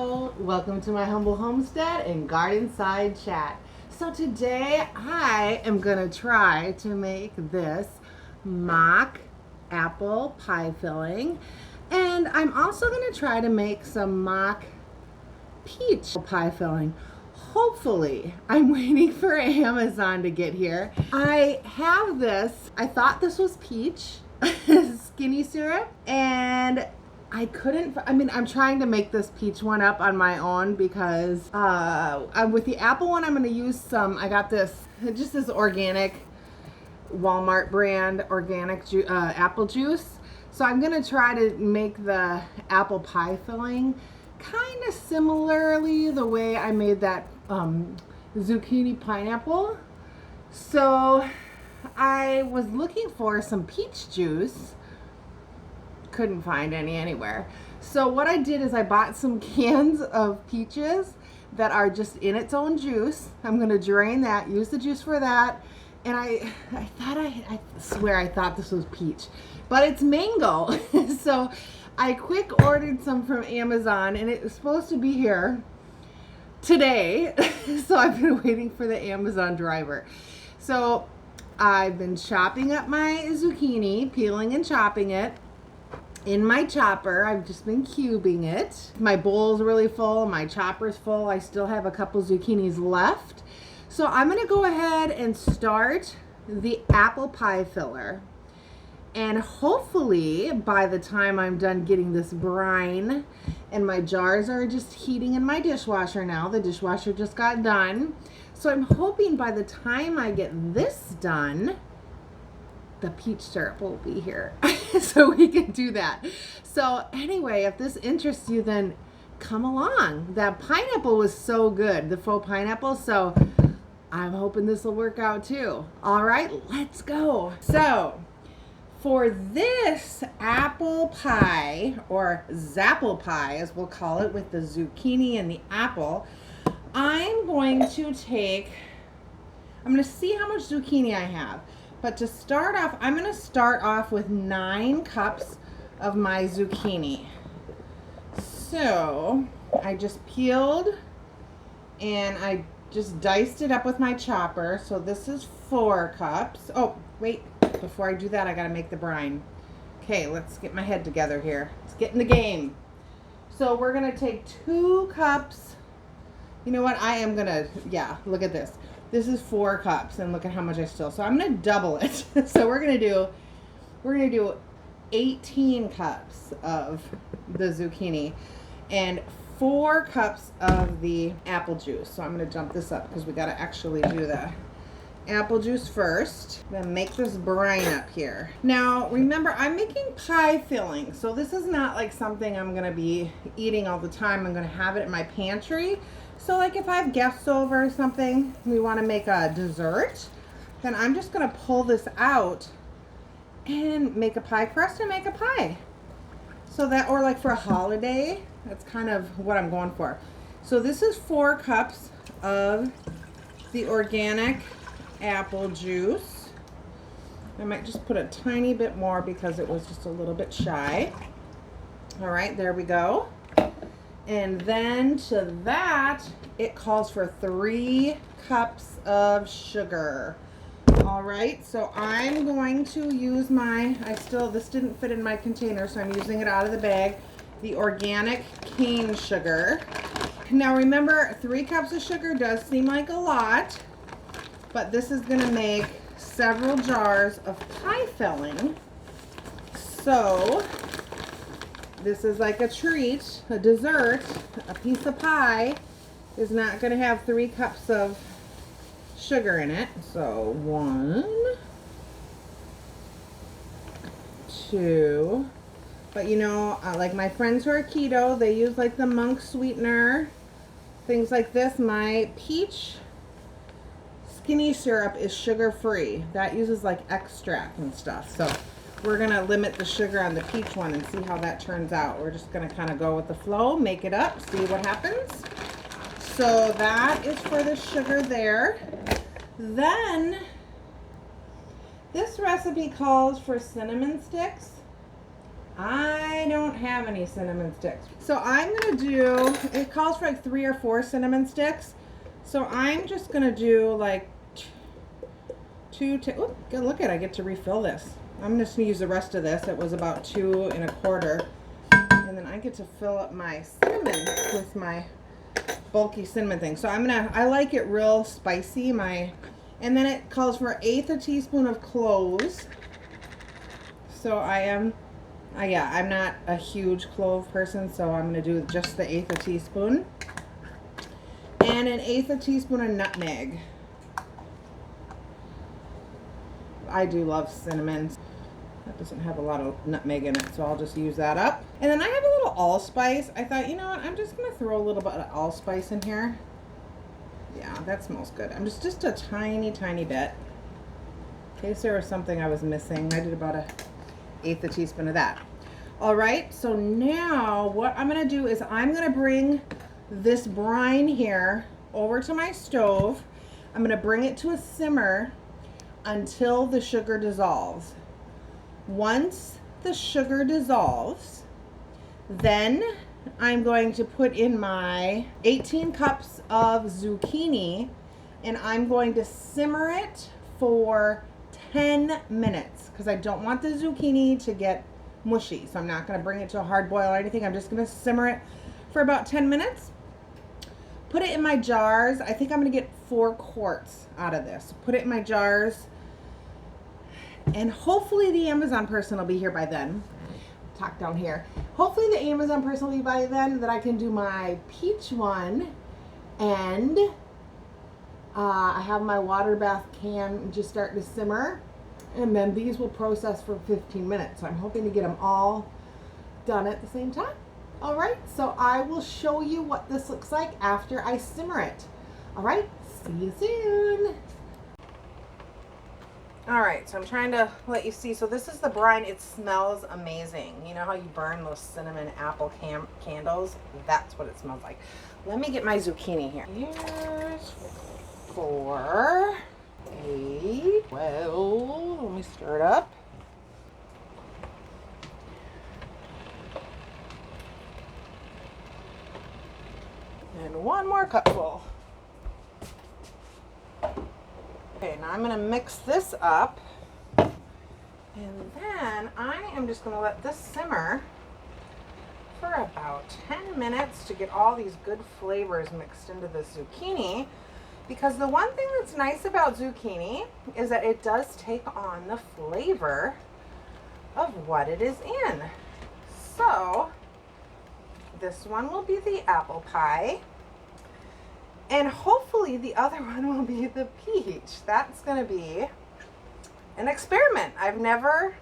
Hello, welcome to my humble homestead and garden side chat. So today I am gonna try to make this mock apple pie filling, and I'm also gonna try to make some mock peach pie filling. Hopefully, I'm waiting for Amazon to get here. I have this, I thought this was peach skinny syrup, and I couldn't, I'm trying to make this peach one up on my own because with the apple one, I'm going to use some, I got this, just this organic Walmart brand organic apple juice. So I'm going to try to make the apple pie filling kind of similarly the way I made that zucchini pineapple. So I was looking for some peach juice. Couldn't find any anywhere. So what I did is I bought some cans of peaches that are just in its own juice. I'm going to drain that, use the juice for that. And I swear I thought this was peach, but it's mango. So I quick ordered some from Amazon, and it was supposed to be here today. So I've been waiting for the Amazon driver. So I've been chopping up my zucchini, peeling and chopping it in my chopper. I've just been cubing it. My bowl's really full, my chopper's full. I still have a couple zucchinis left. So I'm gonna go ahead and start the apple pie filler. And hopefully by the time I'm done getting this brine, and my jars are just heating in my dishwasher now, the dishwasher just got done. So I'm hoping by the time I get this done, the peach syrup will be here so we can do that. So anyway, if this interests you, then come along. That pineapple was so good, the faux pineapple, so I'm hoping this will work out too. All right, let's go. So for this apple pie, or zapple pie as we'll call it, with the zucchini and the apple, I'm going to see how much zucchini I have. But to start off, I'm going to start off with 9 cups of my zucchini. So I just peeled and I just diced it up with my chopper. So this is 4 cups. Oh, wait, before I do that, I got to make the brine. Okay, let's get my head together here. Let's get in the game. So we're going to take 2 cups. You know what? Look at this. This is 4 cups, and look at how much I still. So I'm gonna double it. So we're gonna do 18 cups of the zucchini and 4 cups of the apple juice. So I'm gonna jump this up because we gotta actually do the apple juice first. Then make this brine up here. Now remember, I'm making pie filling, so this is not like something I'm gonna be eating all the time. I'm gonna have it in my pantry. So like if I have guests over or something, we want to make a dessert, then I'm just going to pull this out and make a pie crust and make a pie. So that, or like for a holiday, that's kind of what I'm going for. So this is 4 cups of the organic apple juice. I might just put a tiny bit more because it was just a little bit shy. All right, there we go. And then to that, it calls for 3 cups of sugar. All right, so I'm going to use this didn't fit in my container, so I'm using it out of the bag, the organic cane sugar. Now remember, 3 cups of sugar does seem like a lot, but this is gonna make several jars of pie filling. So this is like a treat, a dessert. A piece of pie is not going to have 3 cups of sugar in it. So 1, 2. But you know, like my friends who are keto, they use like the monk sweetener, things like this. My peach skinny syrup is sugar-free. That uses like extract and stuff. So we're going to limit the sugar on the peach one and see how that turns out. We're just going to kind of go with the flow, make it up, see what happens. So that is for the sugar there. Then this recipe calls for cinnamon sticks. I don't have any cinnamon sticks. So I'm going to do it calls for like 3 or 4 cinnamon sticks. So I'm just gonna do like 2. Oh, look at it, I get to refill this. I'm just gonna use the rest of this. It was about 2 1/4. And then I get to fill up my cinnamon with my bulky cinnamon thing. So I like it real spicy. And then it calls for 1/8 teaspoon of cloves. So I'm not a huge clove person, so I'm gonna do just the 1/8 teaspoon. And 1/8 teaspoon of nutmeg. I do love cinnamon. That doesn't have a lot of nutmeg in it, so I'll just use that up. And then I have a little allspice. I thought, you know what, I'm just gonna throw a little bit of allspice in here. Yeah, that smells good. I'm just a tiny bit. In case there was something I was missing. I did about 1/8 teaspoon of that. All right, so now what I'm gonna do is I'm gonna bring this brine here over to my stove. I'm gonna bring it to a simmer until the sugar dissolves. Once the sugar dissolves, then I'm going to put in my 18 cups of zucchini, and I'm going to simmer it for 10 minutes because I don't want the zucchini to get mushy. So I'm not going to bring it to a hard boil or anything. I'm just going to simmer it for about 10 minutes. Put it in my jars. I think I'm going to get 4 quarts out of this. Put it in my jars. And hopefully the Amazon person will be here by then. Talk down here. Hopefully the Amazon person will be by then that I can do my peach one. And I have my water bath can just starting to simmer. And then these will process for 15 minutes. So I'm hoping to get them all done at the same time. All right, so I will show you what this looks like after I simmer it. All right, see you soon. All right, so I'm trying to let you see. So this is the brine. It smells amazing. You know how you burn those cinnamon apple candles? That's what it smells like. Let me get my zucchini here. Here's 4, 8, 12. Let me stir it up. And 1 more cupful. Okay, now I'm going to mix this up, and then I am just going to let this simmer for about 10 minutes to get all these good flavors mixed into the zucchini, because the one thing that's nice about zucchini is that it does take on the flavor of what it is in. So this one will be the apple pie. And hopefully the other one will be the peach. That's going to be an experiment. I've never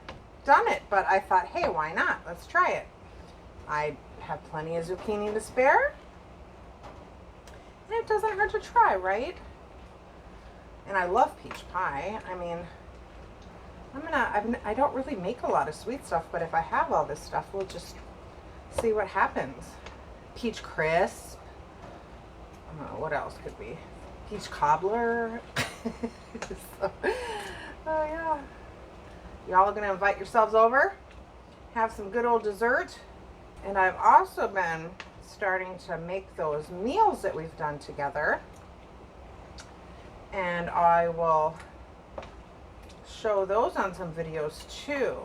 done it, but I thought, hey, why not? Let's try it. I have plenty of zucchini to spare. And it doesn't hurt to try, right? And I love peach pie. I mean, I don't really make a lot of sweet stuff, but if I have all this stuff, we'll just see what happens. Peach crisp. What else could be? Peach cobbler. So, oh yeah. Y'all are gonna invite yourselves over, have some good old dessert. And I've also been starting to make those meals that we've done together. And I will show those on some videos too.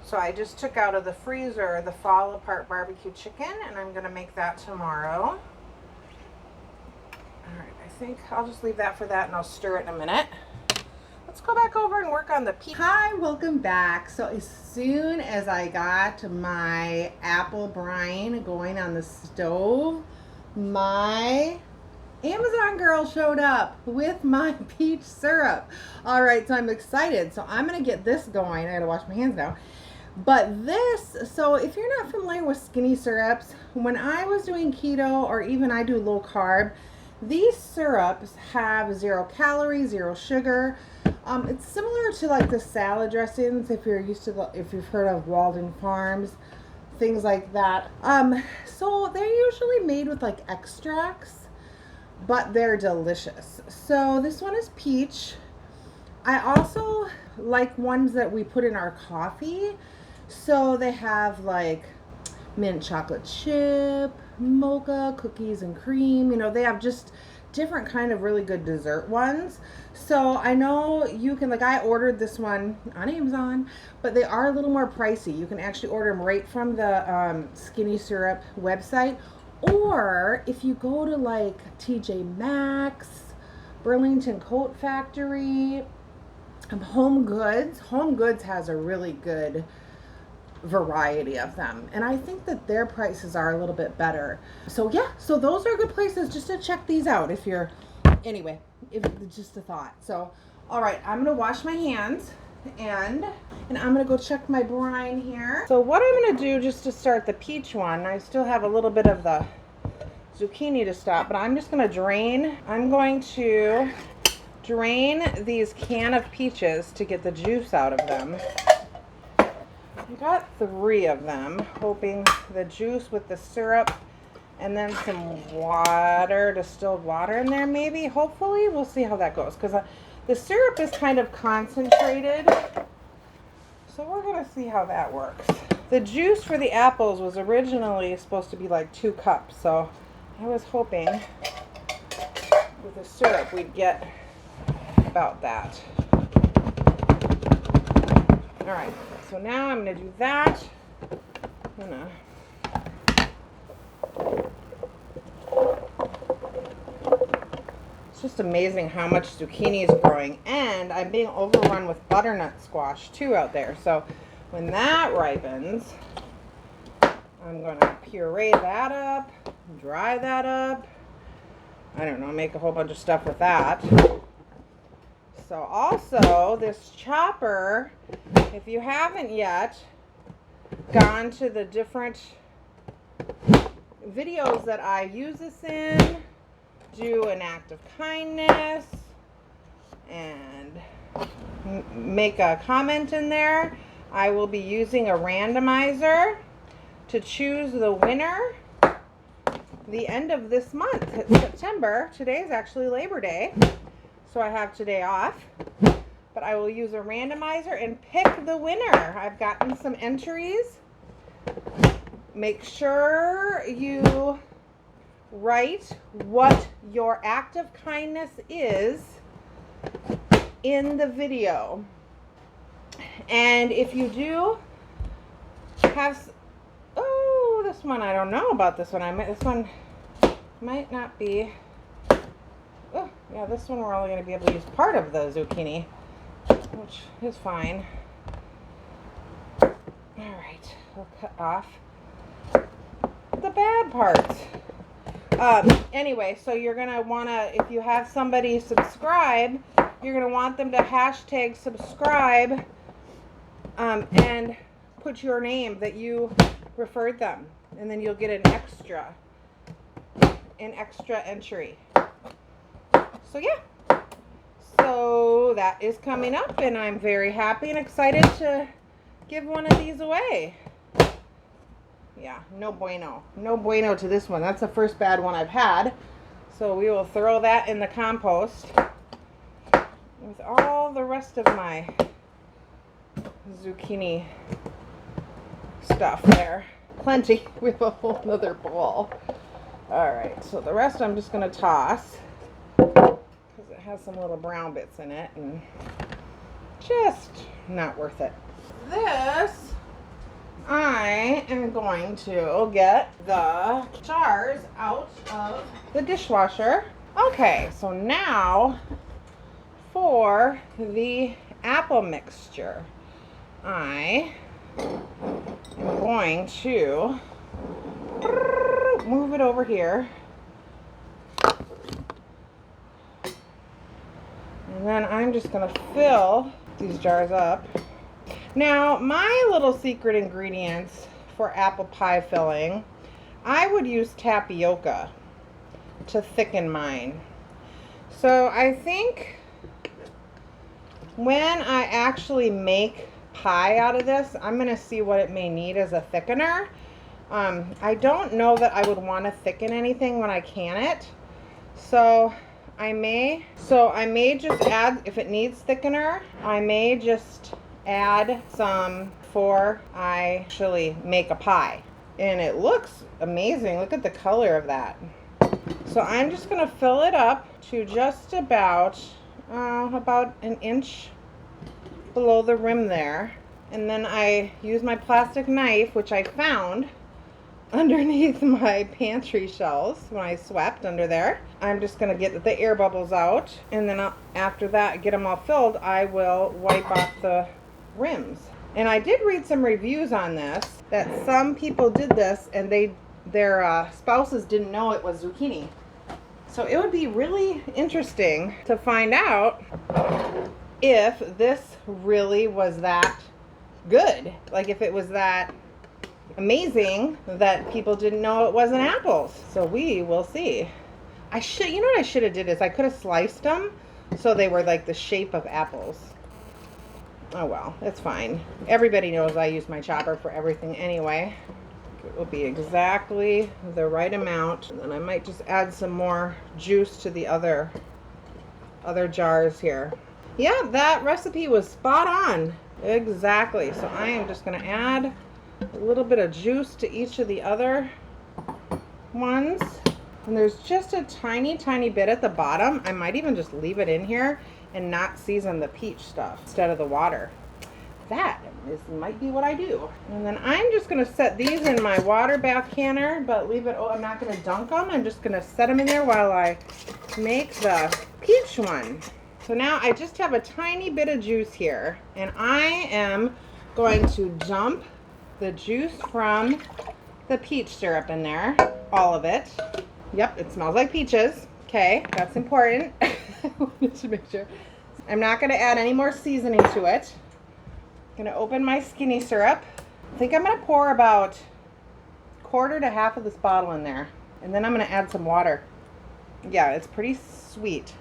So I just took out of the freezer the fall apart barbecue chicken, and I'm gonna make that tomorrow. All right, I think I'll just leave that for that, and I'll stir it in a minute. Let's go back over and work on the peach. Hi, welcome back. So as soon as I got my apple brine going on the stove, my Amazon girl showed up with my peach syrup. All right, so I'm excited. So I'm gonna get this going. I gotta wash my hands now. But this, so if you're not familiar with skinny syrups, when I was doing keto, or even I do low carb, these syrups have 0 calories, 0 sugar. It's similar to like the salad dressings, if you're used to if you've heard of Walden Farms, things like that. So they're usually made with like extracts, but they're delicious. So this one is peach. I also like ones that we put in our coffee. So they have like mint chocolate chip, mocha, cookies and cream. You know, they have just different kind of really good dessert ones. So I know you can, like, I ordered this one on Amazon, but they are a little more pricey. You can actually order them right from the Skinny Syrup website, or if you go to like TJ Maxx, Burlington Coat Factory, Home Goods has a really good variety of them, and I think that their prices are a little bit better. So yeah, so those are good places just to check these out if you're, anyway, if just a thought. So all right, I'm gonna wash my hands and I'm gonna go check my brine here. So what I'm gonna do just to start the peach one, I still have a little bit of the zucchini to stop, but I'm just gonna drain. I'm going to drain these can of peaches to get the juice out of them. I got 3 of them, hoping the juice with the syrup and then some water, distilled water in there maybe. Hopefully, we'll see how that goes, because the syrup is kind of concentrated. So we're going to see how that works. The juice for the apples was originally supposed to be like 2 cups, so I was hoping with the syrup we'd get about that. All right. So now I'm going to do that. It's just amazing how much zucchini is growing, and I'm being overrun with butternut squash too out there. So when that ripens, I'm going to puree that up, dry that up. I don't know, make a whole bunch of stuff with that. So also, this chopper, if you haven't yet gone to the different videos that I use this in, do an act of kindness, and make a comment in there, I will be using a randomizer to choose the winner the end of this month. It's September. Today is actually Labor Day. So I have today off, but I will use a randomizer and pick the winner. I've gotten some entries. Make sure you write what your act of kindness is in the video. And if you do have, oh, this one, I don't know about this one. This one might not be. Oh, yeah, this one we're only going to be able to use part of the zucchini, which is fine. All right, we'll cut off the bad parts. Anyway, so you're going to want to, if you have somebody subscribe, you're going to want them to hashtag subscribe and put your name that you referred them, and then you'll get an extra entry. So yeah, so that is coming up, and I'm very happy and excited to give one of these away. Yeah, no bueno. No bueno to this one. That's the first bad one I've had. So we will throw that in the compost with all the rest of my zucchini stuff there. Plenty. We have a whole nother bowl. All right, so the rest I'm just going to toss, because it has some little brown bits in it and just not worth it. This, I am going to get the jars out of the dishwasher. Okay, so now for the apple mixture, I am going to move it over here. And then I'm just going to fill these jars up. Now, my little secret ingredients for apple pie filling, I would use tapioca to thicken mine. So I think when I actually make pie out of this, I'm going to see what it may need as a thickener. I don't know that I would want to thicken anything when I can it. So I may just add, if it needs thickener, I may just add some before I actually make a pie. And it looks amazing. Look at the color of that. So I'm just going to fill it up to just about an inch below the rim there. And then I use my plastic knife, which I found underneath my pantry shelves when I swept under there. I'm just going to get the air bubbles out, and then after that, get them all filled, I will wipe off the rims. And I did read some reviews on this, that some people did this and their spouses didn't know it was zucchini. So it would be really interesting to find out if this really was that good. Like if it was that amazing that people didn't know it wasn't apples. So we will see. You know what I should have did is I could have sliced them so they were like the shape of apples. Oh well, it's fine. Everybody knows I use my chopper for everything anyway. It will be exactly the right amount. And then I might just add some more juice to the other jars here. Yeah, that recipe was spot on. Exactly. So I am just going to add a little bit of juice to each of the other ones. And there's just a tiny, tiny bit at the bottom. I might even just leave it in here and not season the peach stuff instead of the water. Might be what I do. And then I'm just going to set these in my water bath canner, but I'm not going to dunk them. I'm just going to set them in there while I make the peach one. So now I just have a tiny bit of juice here, and I am going to dump the juice from the peach syrup in there, all of it. Yep, it smells like peaches. Okay, that's important. I wanted to make sure. I'm not going to add any more seasoning to it. I'm going to open my skinny syrup. I think I'm going to pour about a quarter to half of this bottle in there. And then I'm going to add some water. Yeah, it's pretty sweet.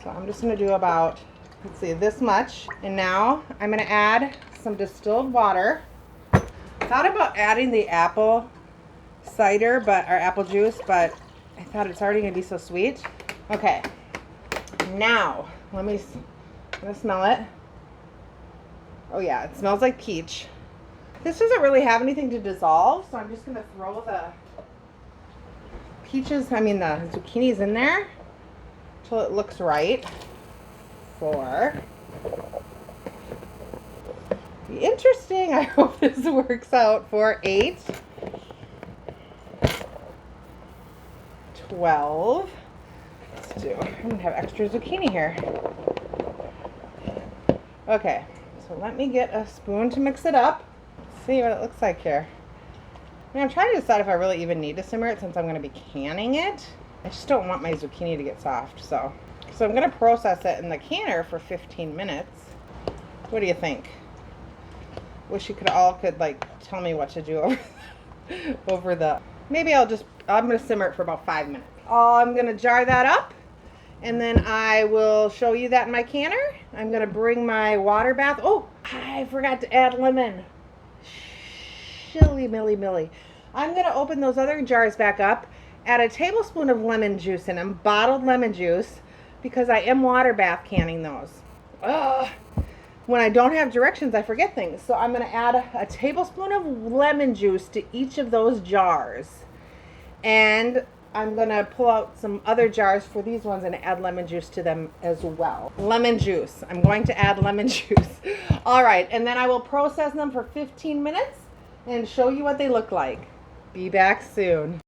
So I'm just going to do about, let's see, this much. And now I'm going to add some distilled water. Thought about adding the apple cider, or apple juice, but I thought it's already going to be so sweet. Okay. Now, let me smell it. Oh yeah, it smells like peach. This doesn't really have anything to dissolve, so I'm just going to throw the the zucchinis in there until it looks right. 4. Be interesting. I hope this works out for 8. 12. Let's do. I'm going to have extra zucchini here. Okay. So let me get a spoon to mix it up. See what it looks like here. I'm trying to decide if I really even need to simmer it since I'm going to be canning it. I just don't want my zucchini to get soft. So I'm going to process it in the canner for 15 minutes. What do you think? Wish you all could like tell me what to do over the. Maybe I'm going to simmer it for about 5 minutes. I'm going to jar that up. And then I will show you that in my canner. I'm going to bring my water bath. Oh, I forgot to add lemon. Shilly milly milly. I'm going to open those other jars back up, add a tablespoon of lemon juice in them, bottled lemon juice, because I am water bath canning those. When I don't have directions, I forget things. So I'm going to add a tablespoon of lemon juice to each of those jars. And I'm going to pull out some other jars for these ones and add lemon juice to them as well. Lemon juice. I'm going to add lemon juice. All right. And then I will process them for 15 minutes and show you what they look like. Be back soon.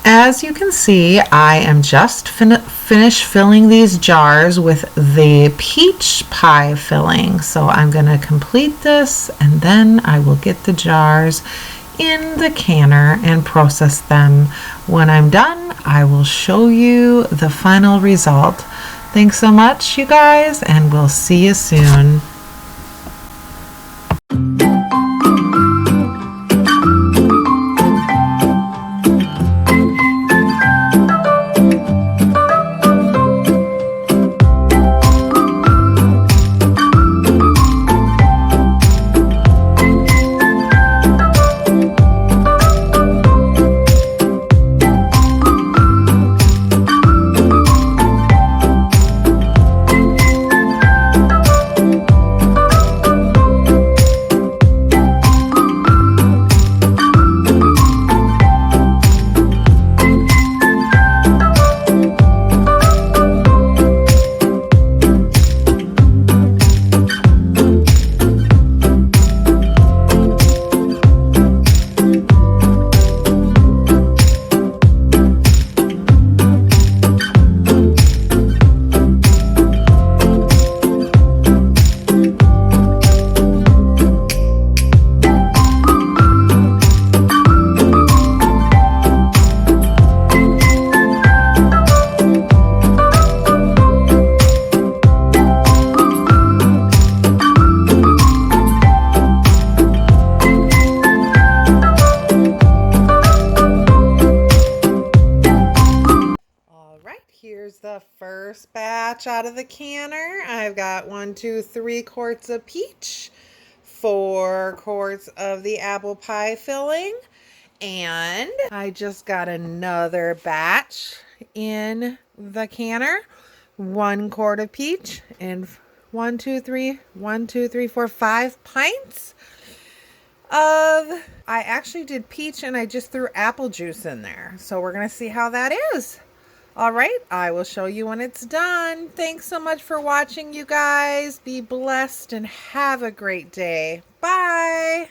As you can see, I am just finished filling these jars with the peach pie filling. So I'm going to complete this and then I will get the jars in the canner and process them. When I'm done, I will show you the final result. Thanks so much, you guys, and we'll see you soon. Here's the first batch out of the canner. I've got 1, 2, 3 quarts of peach, 4 quarts of the apple pie filling, and I just got another batch in the canner. 1 quart of peach and 1, 2, 3, 1, 2, 3, 4, 5 pints of, I actually did peach and I just threw apple juice in there. So we're going to see how that is. All right, I will show you when it's done. Thanks so much for watching, you guys. Be blessed and have a great day. Bye.